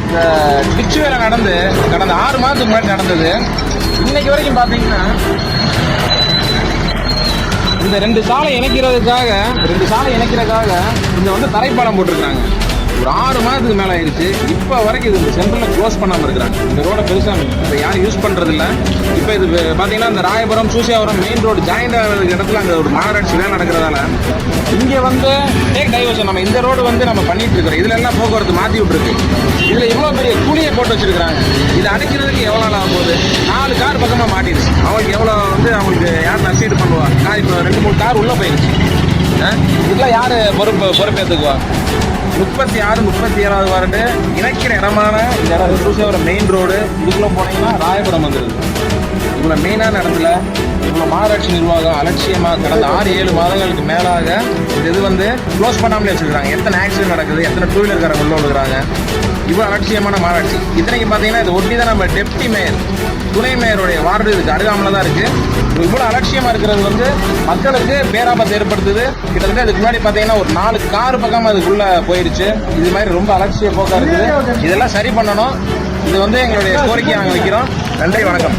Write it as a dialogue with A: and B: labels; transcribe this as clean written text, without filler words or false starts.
A: இந்த டிச்சு வேலை நடந்து கடந்த 6 மாதத்துக்கு முன்னாடி நடந்தது. இன்னைக்கு வரைக்கும் பார்த்தீங்கன்னா இந்த 2 சாலை இணைக்கிறதுக்காக இங்க வந்து தரைப்பாலம் போட்டிருக்காங்க. ஒரு 6 மாதத்துக்கு மேலே ஆயிடுச்சு. இப்போ வரைக்கும் இது இந்த சென்டரில் க்ளோஸ் பண்ணாமல் இருக்கிறாங்க. இந்த ரோடை பெருசாக இப்போ யாரும் யூஸ் பண்ணுறது இல்லை. இப்போ இது பார்த்தீங்கன்னா இந்த ராயபுரம் சூசியாபுரம் மெயின் ரோடு ஜாயிண்ட் ஆகிற இடத்துல அங்கே ஒரு மாநகராட்சி வேலை நடக்கிறதால இங்கே வந்து டேக் டைவர்ஷன் நம்ம இந்த ரோடு வந்து நம்ம பண்ணிட்டு இருக்கிறோம். இதில் எல்லாம் போக்குவரத்து மாற்றி விட்டுருக்கு. இதில் இவ்வளோ பெரிய குழியை போட்டு வச்சிருக்கிறாங்க. இதை அடைக்கிறதுக்கு எவ்வளோ நாள் ஆகும் போகுது? 4 கார் பக்கமாக மாட்டிடுச்சு. அவங்களுக்கு எவ்வளோ வந்து அவங்களுக்கு யார் நஷ்டீடு பண்ணுவா? கார் இப்போ 2-3 கார் உள்ளே போயிடுச்சு. இதெல்லாம் யார் பொறுப்பேற்றுக்குவா? 36, 37வது வார்டு இணைக்கிற இடமான இந்த இடம் சூசியாபுரம் மெயின் ரோடு. இதுக்குள்ளே போனீங்கன்னா ராயபுரம் வந்துடுது. இவ்வளோ மெயினான இடத்துல இவ்வளோ மாநகராட்சி நிர்வாகம் அலட்சியமாக கடந்த 6-7 மாதங்களுக்கு மேலாக இது வந்து க்ளோஸ் பண்ணாமலே வச்சுருக்காங்க. எத்தனை ஆக்சிடென்ட் நடக்குது, எத்தனை டூ வீலர்காரங்க உள்ள விழுகிறாங்க. இவ்வளோ அலட்சியமான மாநகராட்சி. இத்தனைக்கு பார்த்தீங்கன்னா இது ஒட்டி தான் நம்ம டெப்டி மேயர் துணை மேயருடைய வார்டு இதுக்கு அருகாமல் தான் இருக்குது. இவ்வளோ அலட்சியமாக இருக்கிறது வந்து மக்களுக்கு பேராபத்தை ஏற்படுத்துது. கிட்டத்தட்ட இதுக்கு முன்னாடி பார்த்தீங்கன்னா ஒரு 4 கார் பக்கம் அதுக்குள்ளே போயிடுச்சு. இது மாதிரி ரொம்ப அலட்சிய போக்காக இருக்குது. இதெல்லாம் சரி பண்ணணும். இது வந்து எங்களுடைய கோரிக்கையை நாங்கள் வைக்கிறோம். நன்றி, வணக்கம்.